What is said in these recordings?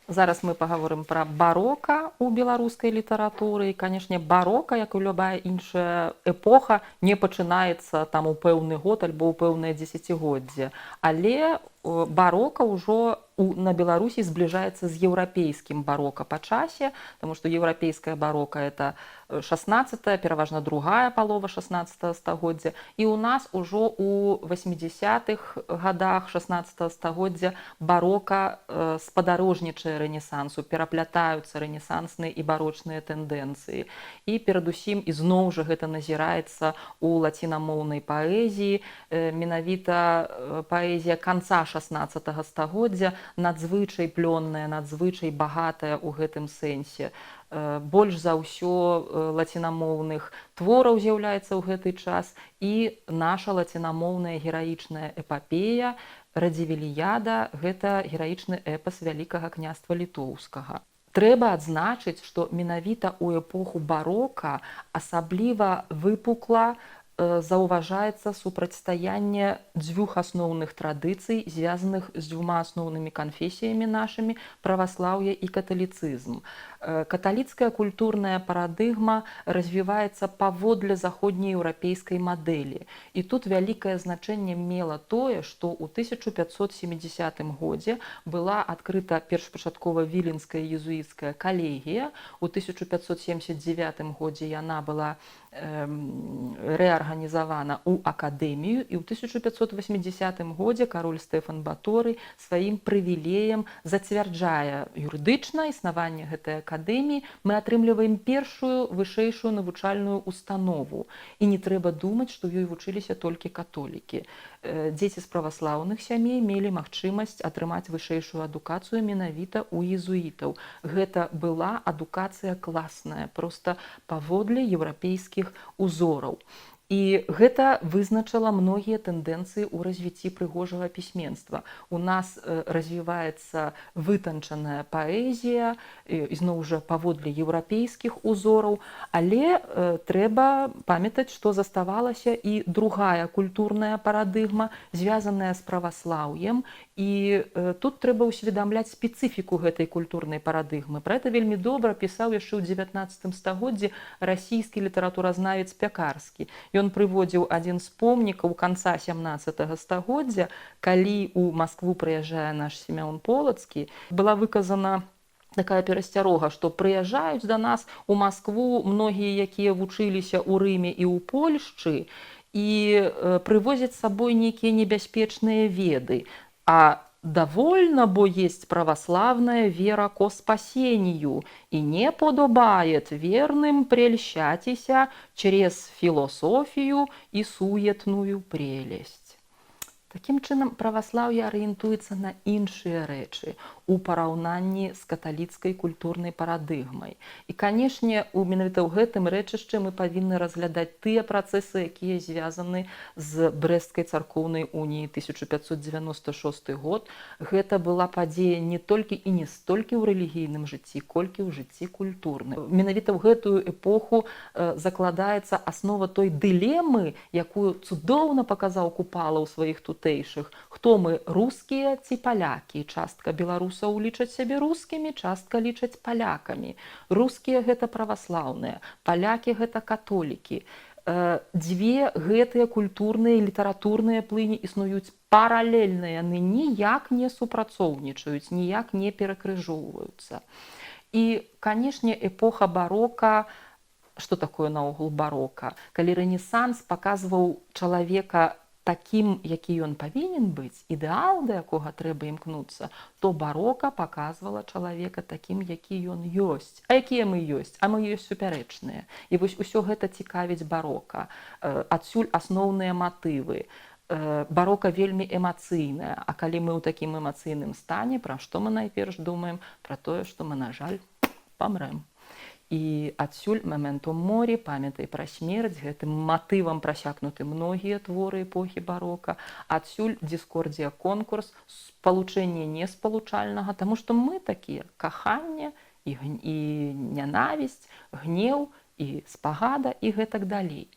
Зараз мы паговорым пра барока ў беларускай літаратуры. І, канешне, барока, як і любая іншая эпоха, не пачынаецца там у пэўны год альбо ў пэўнае дзесяцігоддзе. Але барока ўжо на Беларусі збліжаецца з еўрапейскім барока па часе, таму што еўрапейская барока это 16-та, пераважна другая палова 16 стагоддзя. І ў нас ужо у 80-х гадах 16 стагоддзя барока спадарожнічае рэнесансу, пераплятаюцца рэнесансныя і барочныя тэндэнцыі. І перадусім ізноў жа гэта назіраецца у лацінамоўнай паэзіі. Менавіта паэзія канца 16 стагоддзя надзвычай плённая, надзвычай багатая ў гэтым сэнсе. Больш за ўсё лацінамоўных твораў з'яўляецца ў гэты час, і наша лацінамоўная гераічная эпапея Радзівіліяда – гэта гераічны эпас Вялікага княства Літоўскага. Трэба адзначыць, што менавіта ў эпоху барока асабліва выпукла заўважаецца супрацьстаянне дзвюх асноўных традыцый, звязаных з дзвюма асноўнымі канфесіямі нашымі – праваслаўе і каталіцызм. Каталіцкая культурная парадыгма развіваецца паводле заходнееўрапейскай мадэлі. І тут вялікае значэнне мела тое, што ў 1570 годзе была адкрыта першапачаткова віленская езуіцкая калегія. У 1579 годзе яна была рэарганізавана ў акадэмію, і ў 1580 годзе кароль Стэфан Баторый сваім прывілеем зацвярджае юрыдычна існаванне гэтай акадэміі. Мы атрымліваем першую вышэйшую навучальную установу. І не трэба думаць, што ёй вучыліся толькі католікі. Дзеці з праваслаўных сямей мелі магчымасць атрымаць вышэйшую адукацыю менавіта ў езуітаў. Гэта была адукацыя класная, проста паводле еўрапейскіх узораў. І гэта вызначыла многія тэндэнцыі ў развіцці прыгожага пісьменства. У нас развіваецца вытанчаная паэзія, ізноў жа паводле еўрапейскіх узораў, але трэба памятаць, што заставалася і другая культурная парадыгма, звязаная з праваслаўем. І тут трэба ўсведамляць спецыфіку гэтай культурнай парадыгмы. Пра гэта вельмі добра пісаў яшчэ ў 19 стагоддзі расійскі літаратуразнавец Пякарскі. Ён прыводзіў адзін з помнікаў канца 17 стагоддзя, калі ў Маскву прыязджае наш Семён Полацкі, была выказана такая перасцярога, што прыязджаюць да нас у Маскву многія, якія вучыліся ў Рыме і ў Польшчы, і прывозяць з сабой нейкія небяспечныя веды. А довольно, бо есть православная вера ко спасению, и не подобает верным прельщатися через философию и суетную прелесть. Такім чынам, праваслаўе арыентуецца на іншыя рэчы у параўнанні з каталіцкай культурнай парадыгмай. І, канешне, менавіта ў гэтым рэчышчы мы павінны разглядаць тыя працэсы, якія звязаны з Брэсцкай царкоўнай уніяй 1596 год. Гэта была падзея не толькі і не столькі ў рэлігійным жыцці, колькі ў жыцці культурным. Менавіта ў гэтую эпоху закладаецца аснова той дылемы, якую цудоўна паказаў Купала ў сваіх тутэйшых. Хто мы, рускія ці палякі? Частка беларусаў лічаць сябе рускімі, частка лічаць палякамі. Рускія гэта праваслаўныя, палякі гэта католікі. Дзве гэтыя культурныя і літаратурныя плыні існуюць паралельна, яны ніяк не супрацоўнічаюць, ніяк не перакрыжоўваюцца. І, канешне, эпоха барока. Што такое наогул барока? Калі рэнесанс паказваў чалавека такім, які ён павінен быць, ідэал, да якога трэба імкнуцца, то барока паказвала чалавека такім, які ён ёсць. А якія мы ёсць? А мы ёсць супярэчныя. І вось усё гэта цікавіць барока. Адсюль асноўныя матывы. Барока вельмі эмацыйная. А калі мы ў такім эмацыйным стане, пра што мы найперш думаем? Пра тое, што мы, на жаль, памрэм. І адсюль «Мементум мори», памятай пра смерць, гэтым матывам прасякнуты многія творы эпохі барока. Адсюль дыскордзія конкурс, спалучэнне неспалучальнага, таму што мы такія: каханне і нянавісць, гнеў і спагада і гэтак далей.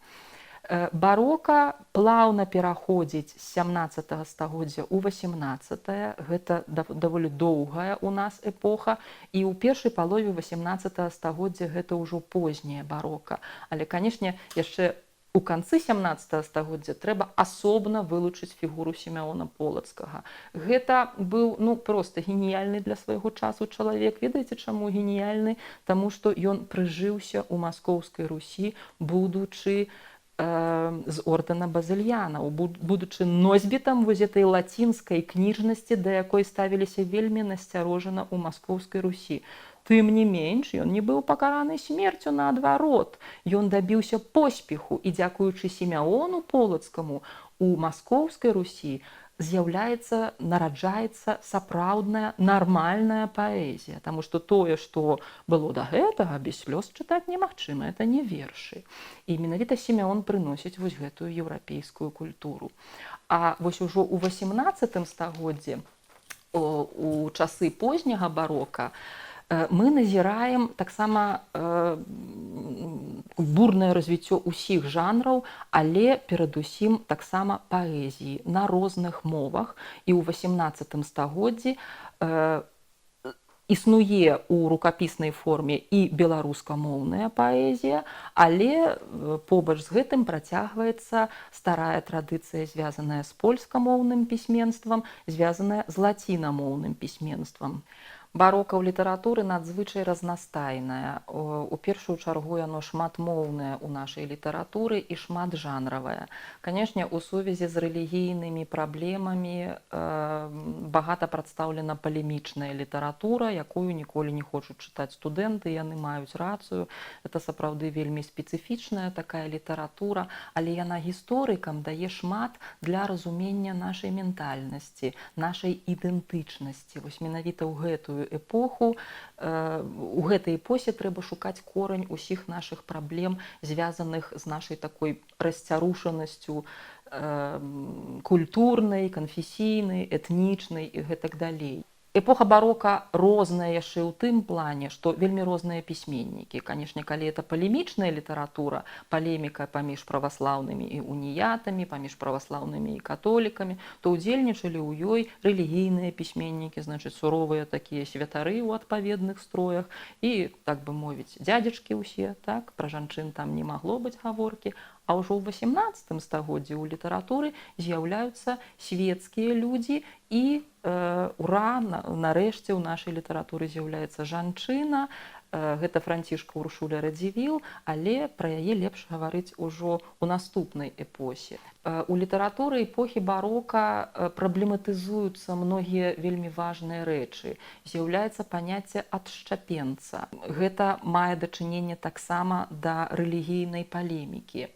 Барока плаўна пераходзіць з 17 стагоддзя ў 18. Гэта даволі доўгая у нас эпоха, і ў першай палове 18 стагоддзя гэта ўжо позняя барока. Але, канешне, яшчэ у канцы 17 стагоддзя трэба асобна вылучыць фігуру Сімеона Полацкага. Гэта быў проста геніяльны для свайго часу чалавек. Ведаеце, чаму геніяльны? Таму што ён прыжыўся ў Маскоўскай Русі, будучы з ордэна Базыльяна, будучы носьбітам вось гэтай лацінскай кніжнасці, да якой ставіліся вельмі насцярожана ў Маскоўскай Русі. Тым не менш, ён не быў пакараны смерцю, наадварот. Ён дабіўся поспеху, і дзякуючы Сімеону Полацкаму у Маскоўскай Русі нараджаецца сапраўдная нармальная паэзія. Таму што тое, што было да гэтага, без слёз чытаць немагчыма, это не вершы. І менавіта Сімеон прыносіць вось гэтую еўрапейскую культуру. А вось ужо ў 18 стагоддзі, у часы позняга барока, мы назіраем таксама бурнае развіццё ўсіх жанраў, але перадусім таксама паэзіі на розных мовах. І ў 18 стагоддзі існуе ў рукапіснай форме і беларускамоўная паэзія, але побач з гэтым працягваецца старая традыцыя, звязаная з польскамоўным пісьменствам, звязаная з лацінамоўным пісьменствам. Барока ў літаратуры надзвычай разнастайная. У першую чаргу яно шматмоўнае ў нашай літаратуры і шматжанравае. Канешне, у сувязі з рэлігійнымі праблемамі багата прадстаўлена палемічная літаратура, якую ніколі не хочуць чытаць студэнты, яны маюць рацыю. Это сапраўды вельмі спецыфічная такая літаратура, але яна гісторыкам дае шмат для разумення нашай ментальнасці, нашай ідэнтычнасці. Вось менавіта ў гэтую эпоху, у гэтай эпосе трэба шукаць корань усіх нашых праблем, звязаных з нашай такой расцярушанасцю культурнай, канфесійнай, этнічнай і гэтак далей. Эпоха барока розная яшчэ ў тым плане, што вельмі розныя пісьменнікі. Канешне, калі это палемічная літаратура, палеміка паміж праваслаўнымі і уніятамі, паміж праваслаўнымі і католікамі, то ўдзельнічалі ў ёй рэлігійныя пісьменнікі, значыць, суровыя такія святары ў адпаведных строях і, так бы мовіць, дзядзечкі ўсе, так, пра жанчын там не магло быць гаворкі. А ўжо ў 18 стагоддзі ў літаратуры з'яўляюцца свецкія людзі і нарэшце ў нашай літаратуры з'яўляецца жанчына. Гэта Францішка Уршуля Радзівіл, але пра яе лепш гаварыць ужо ў наступнай эпосе. У літаратуры эпохі барока праблематызуюцца многія вельмі важныя рэчы. З'яўляецца паняцце адшчапенца. Гэта мае дачыненне таксама да рэлігійнай палемікі.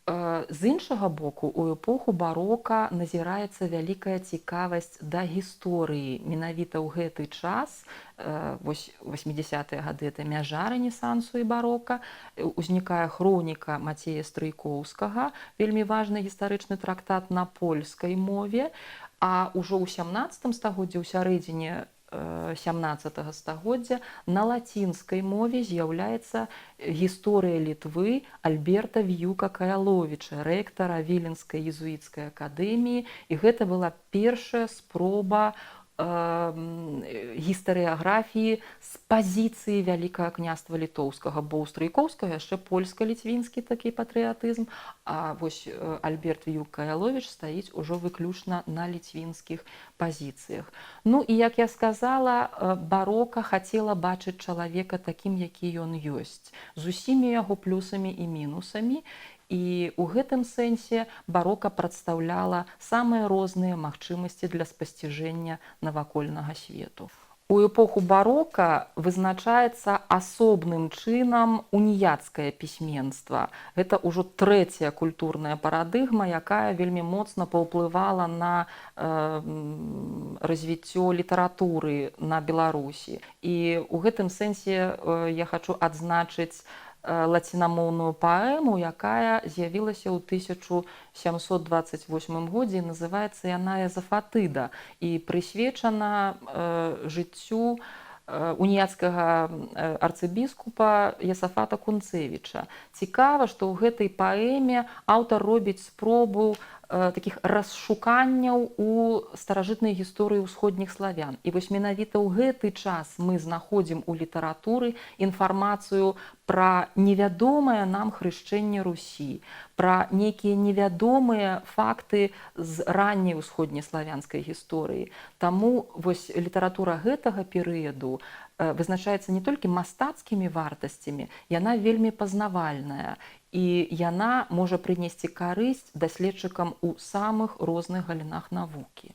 З іншага боку, у эпоху барока назіраецца вялікая цікавасць да гісторыі. Менавіта ў гэты час, 80-е гады, это мяжа рэнесансу і барока, узнікае хроніка Мацея Стрыйкоўскага, вельмі важны гістарычны трактат на польскай мове, а ўжо ў 17 стагоддзі, ў сярэдзіне 17 стагоддзя на лацінскай мове з'яўляецца гісторыя Літвы Альберта Віюка-Каяловіча, рэктара Віленскай езуіцкай акадэміі, і гэта была першая спроба гістарыяграфіі з пазіцыі Вялікага княства Літоўскага, бо ў Стрыйкоўскага яшчэ польска-ліцвінскі такі патрыятызм, а вось Альберт Віюк-Каяловіч стаіць ужо выключна на ліцвінскіх пазіцыях. Ну і, як я сказала, барока хацела бачыць чалавека такім, які ён ёсць, з усімі яго плюсамі і мінусамі. І ў гэтым сэнсе барока прадстаўляла самыя розныя магчымасці для спасціжэння навакольнага свету. У эпоху барока вызначаецца асобным чынам уніяцкае пісьменства. Гэта ўжо трэцяя культурная парадыгма, якая вельмі моцна паўплывала на развіццё літаратуры на Беларусі. І ў гэтым сэнсе я хачу адзначыць лацінамоўную паэму, якая з'явілася ў 1728 годзе, і называецца яна «Езафатыда», і прысвечана жыццю уніяцкага арцыбіскупа Ясафата Кунцевіча. Цікава, што ў гэтай паэме аўтар робіць спробу такіх расшуканняў у старажытнай гісторыі ўсходніх славян. І вось менавіта ў гэты час мы знаходзім у літаратуры інфармацыю пра невядомае нам хрышчэнне Русі, пра нейкія невядомыя факты з ранняй усходнеславянскай гісторыі. Таму вось літаратура гэтага перыяду вызначаецца не толькі мастацкімі вартасцямі, яна вельмі пазнавальная, і яна можа прынесці карысць даследчыкам у самых розных галінах навукі.